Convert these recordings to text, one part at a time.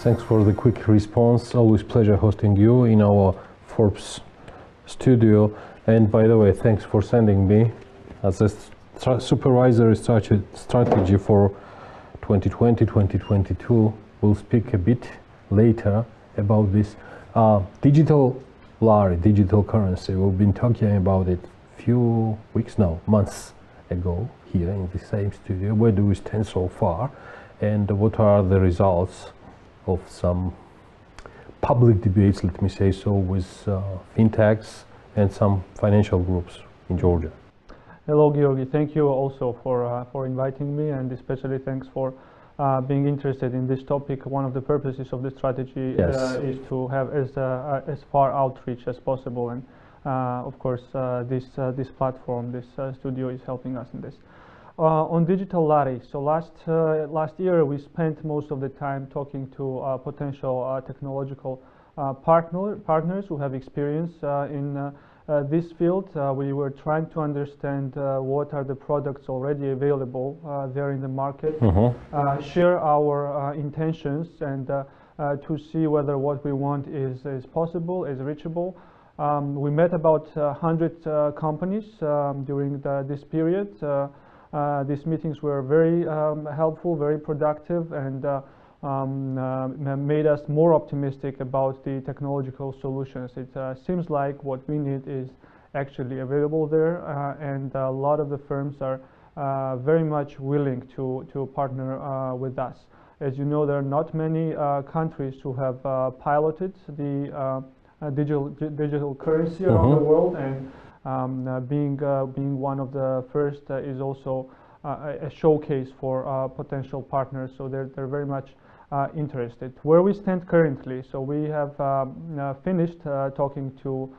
Thanks for the quick response. Always pleasure hosting you in our Forbes studio. And by the way, thanks for sending me as a supervisory strategy for 2020-2022. We'll speak a bit later about this digital lari, digital currency. We've been talking about it few weeks now, months ago here in the same studio. Where do we stand so far, and what are the results of some public debates, let me say so, with fintechs and some financial groups in Georgia? Hello, Georgi. Thank you also for inviting me, and especially thanks for being interested in this topic. One of the purposes of the strategy is to have as far outreach as possible, and of course this platform, this studio is helping us in this. On digital lari, so last year we spent most of the time talking to potential technological partners who have experience in this field. We were trying to understand what are the products already available there in the market, share our intentions, and to see whether what we want is possible, is reachable. We met about 100 companies during this period. These meetings were very helpful, very productive, and made us more optimistic about the technological solutions. It seems like what we need is actually available there, and a lot of the firms are very much willing to partner with us. As you know, there are not many countries who have piloted the digital currency around the world, and being one of the first is also a showcase for potential partners. So they're very much interested. Where we stand currently, so we have finished talking to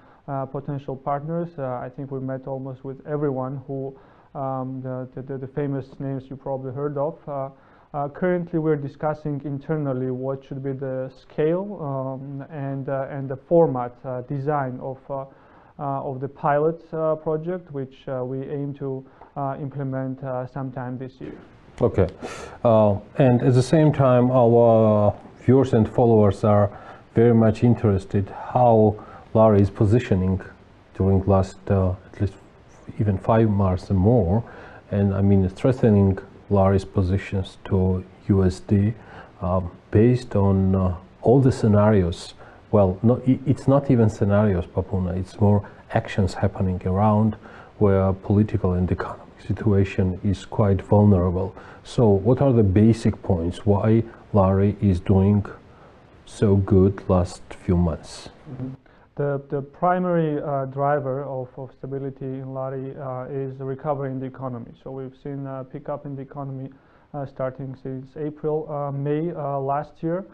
potential partners. I think we met almost with everyone who the famous names you probably heard of. Currently, we're discussing internally what should be the scale and the format design of the pilot project, which we aim to implement sometime this year. Okay, and at the same time, our viewers and followers are very much interested how lari is positioning during last at least even 5 months and more, and I mean strengthening lari's positions to USD based on all the scenarios. Well, it's not even scenarios, Papuna, it's more actions happening around where political and economic situation is quite vulnerable. So what are the basic points why lari is doing so good last few months? The primary driver of stability in lari is the recovery in the economy. So we've seen a pickup in the economy starting since April, May last year.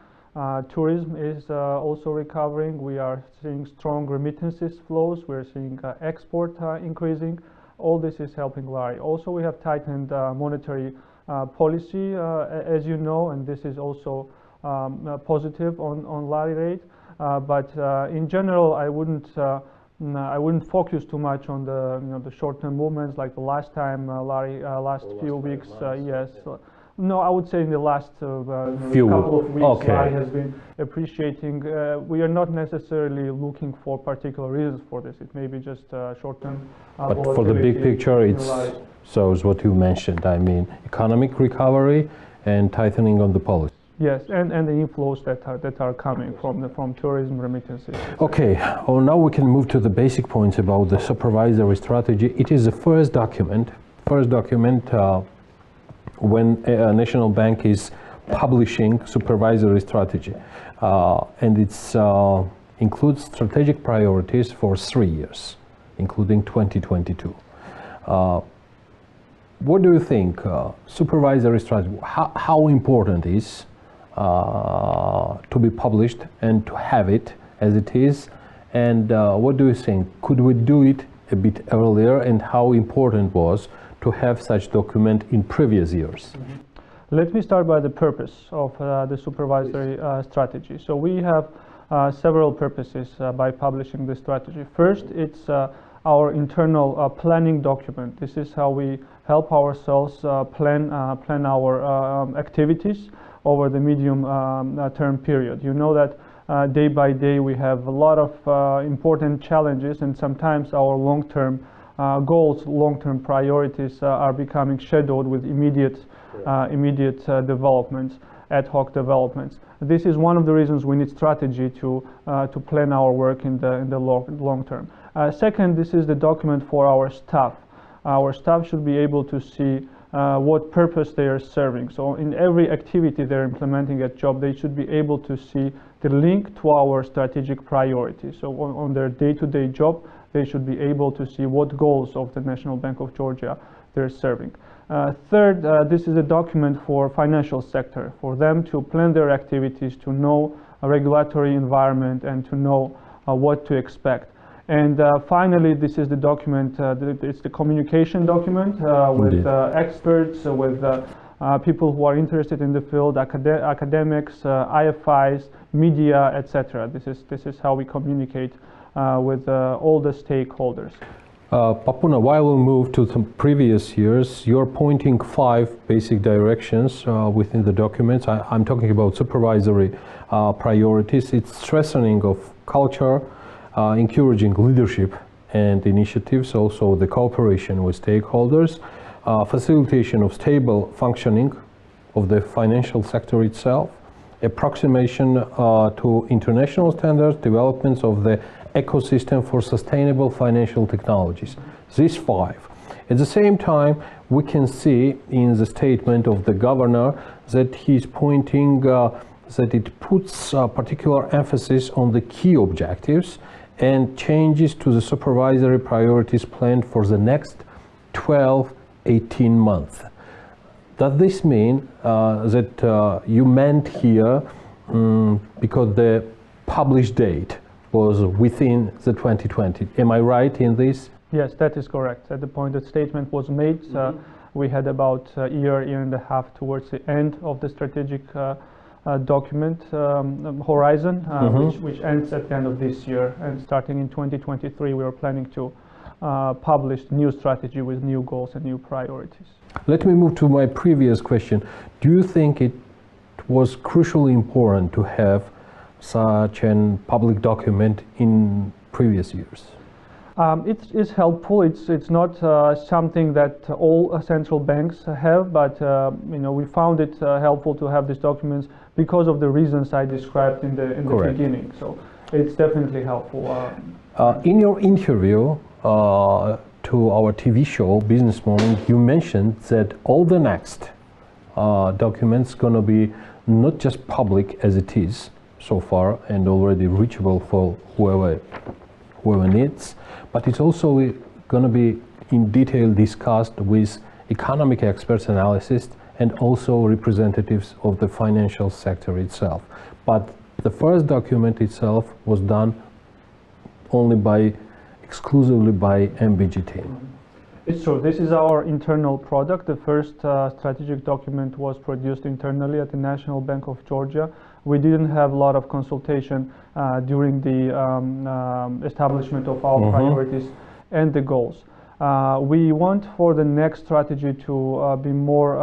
Tourism is also recovering. We are seeing strong remittances flows. We're seeing export increasing. All this is helping lari. Also, we have tightened monetary policy, as you know, and this is also positive on lari rate. But in general, I wouldn't focus too much on the short-term movements like the last time lari last few weeks. Yes. No, I would say in the last couple of weeks, lari has been appreciating. We are not necessarily looking for particular reasons for this. It may be just short-term. But for the big picture, it's what you mentioned. I mean, economic recovery and tightening on the policy. Yes, and the inflows that are coming from tourism remittances. Okay, well, now we can move to the basic points about the supervisory strategy. It is the first document when a national bank is publishing supervisory strategy, and it includes strategic priorities for 3 years, including 2022. What do you think supervisory strategy, how important is to be published and to have it as it is, and what do you think, could we do it a bit earlier, and how important was to have such document in previous years? Let me start by the purpose of the supervisory strategy. So we have several purposes by publishing the strategy. First, it's our internal planning document. This is how we help ourselves plan our activities over the medium term period. You know that day by day we have a lot of important challenges, and sometimes our long-term goals, long-term priorities are becoming shadowed with immediate developments, ad hoc developments. This is one of the reasons we need strategy to plan our work in the long term. Second, this is the document for our staff. Our staff should be able to see what purpose they are serving. So in every activity they're implementing at job, they should be able to see the link to our strategic priorities. So on their day-to-day job, they should be able to see what goals of the National Bank of Georgia they're serving. Third, this is a document for financial sector, for them to plan their activities, to know a regulatory environment, and to know what to expect. And finally, this is the document, it's the communication document with experts, with people who are interested in the field, academics, IFIs, media, etc. This is how we communicate with all the stakeholders. Papuna, while we move to the previous years, you're pointing 5 basic directions within the documents. I'm talking about supervisory priorities. It's strengthening of culture, encouraging leadership and initiatives, also the cooperation with stakeholders, facilitation of stable functioning of the financial sector itself, approximation to international standards, developments of the ecosystem for sustainable financial technologies. These 5. At the same time, we can see in the statement of the governor that he's pointing that it puts particular emphasis on the key objectives and changes to the supervisory priorities planned for the next 12-18 months. Does this mean that you meant here because the published date was within the 2020? Am I right in this? Yes, that is correct. At the point that statement was made, we had about a year and a half towards the end of the strategic document horizon, which ends at the end of this year. And starting in 2023, we are planning to publish new strategy with new goals and new priorities. Let me move to my previous question. Do you think it was crucially important to have such a public document in previous years? It is helpful. It's not something that all central banks have, but we found it helpful to have these documents because of the reasons I described in the beginning. So it's definitely helpful. In your interview to our TV show Business Morning, you mentioned that all the next documents gonna be not just public as it is so far and already reachable for whoever needs, but it's also going to be in detail discussed with economic experts, analysts, and also representatives of the financial sector itself. But the first document itself was done exclusively by MBG team. It's true. This is our internal product. The first strategic document was produced internally at the National Bank of Georgia. We didn't have a lot of consultation during the establishment of our priorities and the goals. We want for the next strategy to be more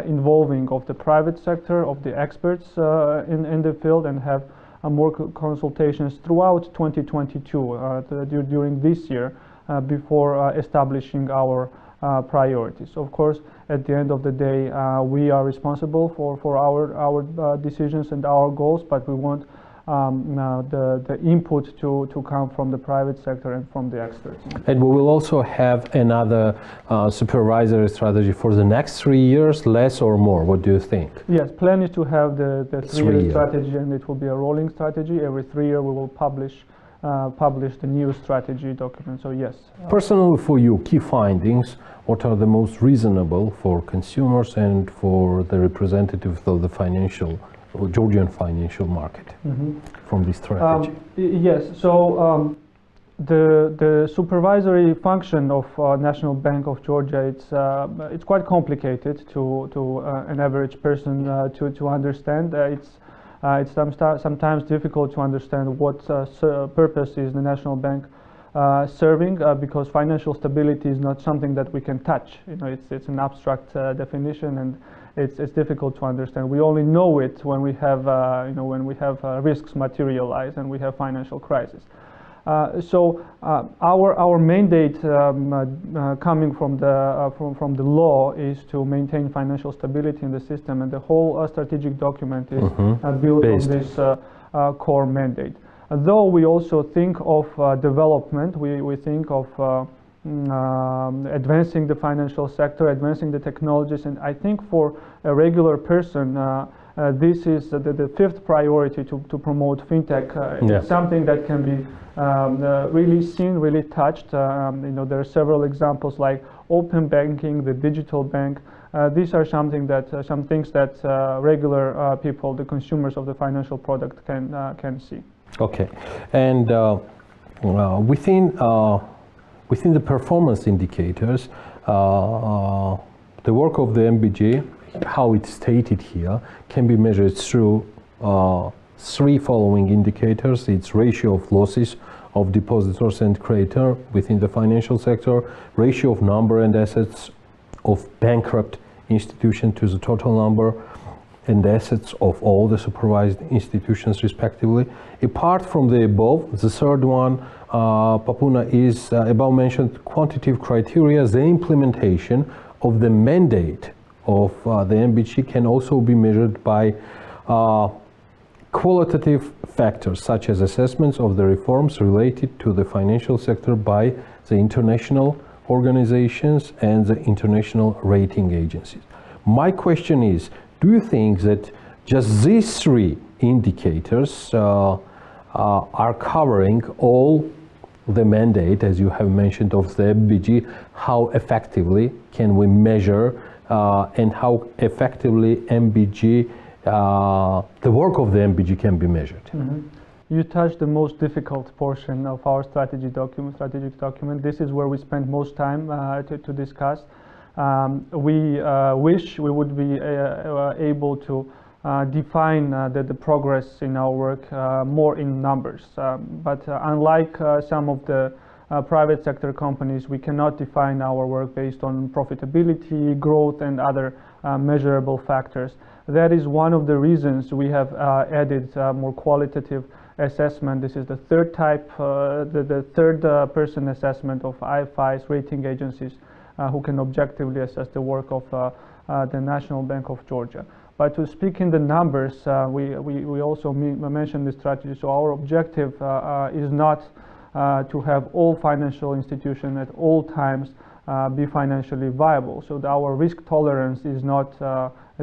involving of the private sector, of the experts in the field, and have more consultations throughout 2022 during this year before establishing our priorities. Of course, at the end of the day, we are responsible for our decisions and our goals, but we want the input to come from the private sector and from the experts. And we will also have another supervisory strategy for the next 3 years, less or more. What do you think? Yes, plan is to have the 3-year strategy, and it will be a rolling strategy. Every 3 years we will publish the new strategy document. So yes. Personally, for you, key findings, what are the most reasonable for consumers and for the representatives of the Georgian financial market from this strategy? Yes, so the supervisory function of National Bank of Georgia, it's quite complicated to an average person to understand. It's sometimes difficult to understand what purpose is the National Bank serving, because financial stability is not something that we can touch. It's an abstract definition, and it's difficult to understand. We only know it when we have risks materialize and we have financial crisis. So our mandate coming from the law is to maintain financial stability in the system, and the whole strategic document is built on this core mandate. Though we also think of development, we think of advancing the financial sector, advancing the technologies, and I think for a regular person, this is the fifth priority to promote fintech. It's something that can be really seen, really touched. There are several examples like open banking, the digital bank. These are some things that regular people, the consumers of the financial product, can see. Okay, and within the performance indicators, the work of the MBG, how it's stated here, can be measured through three following indicators. It's ratio of losses of depositors and creditor within the financial sector, ratio of number and assets of bankrupt institution to the total number and assets of all the supervised institutions respectively. Apart from the above, the third one, Papuna, is above mentioned quantitative criteria. The implementation of the mandate of the MBG can also be measured by qualitative factors such as assessments of the reforms related to the financial sector by the international organizations and the international rating agencies. My question is, do you think that just these three indicators are covering all the mandate, as you have mentioned, of the MBG? How effectively can we measure and how effectively MBG, the work of the MBG can be measured? You touched the most difficult portion of our strategic document. This is where we spend most time to discuss. We wish we would be able to define the progress in our work more in numbers. But unlike some of the private sector companies, we cannot define our work based on profitability, growth, and other measurable factors. That is one of the reasons we have added more qualitative assessment. This is the third type, the third person assessment of IFIs, rating agencies, who can objectively assess the work of the National Bank of Georgia. But to speak in the numbers, we also mentioned the strategy. So our objective is not to have all financial institutions at all times be financially viable. So our risk tolerance is not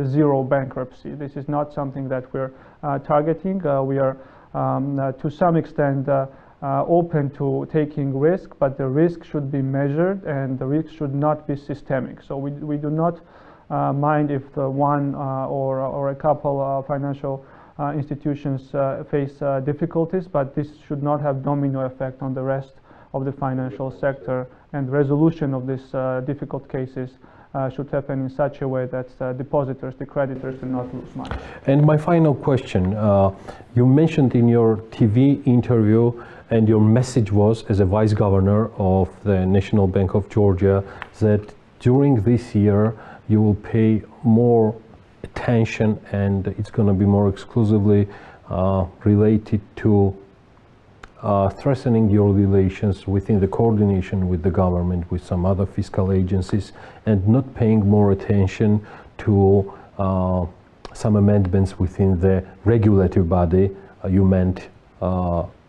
zero bankruptcy. This is not something that we're targeting. We are to some extent open to taking risk, but the risk should be measured and the risk should not be systemic. So we do not mind if the one or a couple of financial institutions face difficulties, but this should not have domino effect on the rest of the financial sector, and resolution of these difficult cases should happen in such a way that depositors, the creditors, do not lose money. And my final question, you mentioned in your TV interview, and your message was, as a vice governor of the National Bank of Georgia, that during this year you will pay more attention, and it's going to be more exclusively related to strengthening your relations within the coordination with the government, with some other fiscal agencies, and not paying more attention to some amendments within the regulatory body. You meant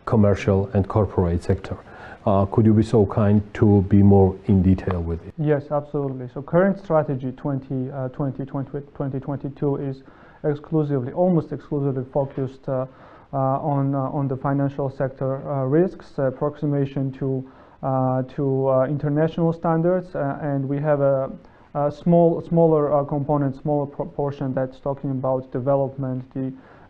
commercial and corporate sector. Could you be so kind to be more in detail with it? Yes, absolutely. So current strategy 2020-2022 is exclusively, almost exclusively focused on the financial sector risks, approximation to international standards, and we have a smaller component, smaller proportion that's talking about development,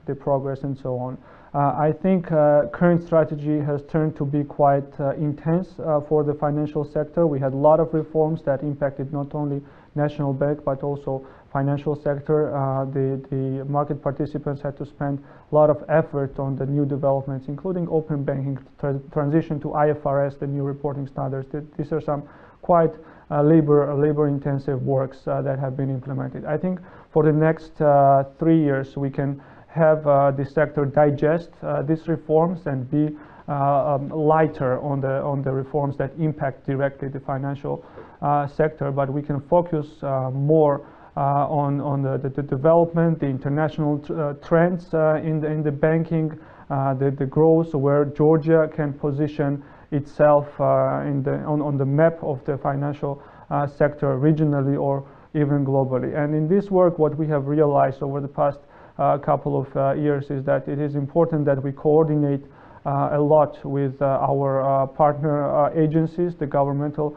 the progress, and so on. I think current strategy has turned to be quite intense for the financial sector. We had a lot of reforms that impacted not only national bank, but also financial sector. The market participants had to spend a lot of effort on the new developments, including open banking, transition to IFRS, the new reporting standards. These are some quite labor-intensive works that have been implemented. I think for the next 3 years we can have the sector digest these reforms and be lighter on the reforms that impact directly the financial sector, but we can focus more on the development, the international trends in the banking, the growth, where Georgia can position itself on the map of the financial sector regionally or even globally. And in this work, what we have realized over the past couple of years is that it is important that we coordinate a lot with our partner agencies, the governmental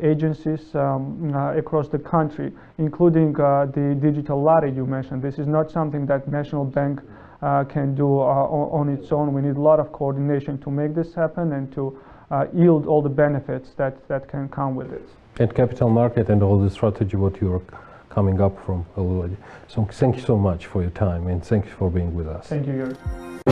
agencies across the country, including the digital lari you mentioned. This is not something that National Bank can do on its own. We need a lot of coordination to make this happen and to yield all the benefits that can come with it. And capital market and all the strategy what you're coming up from already. So thank you so much for your time and thank you for being with us. Thank you, Yuri.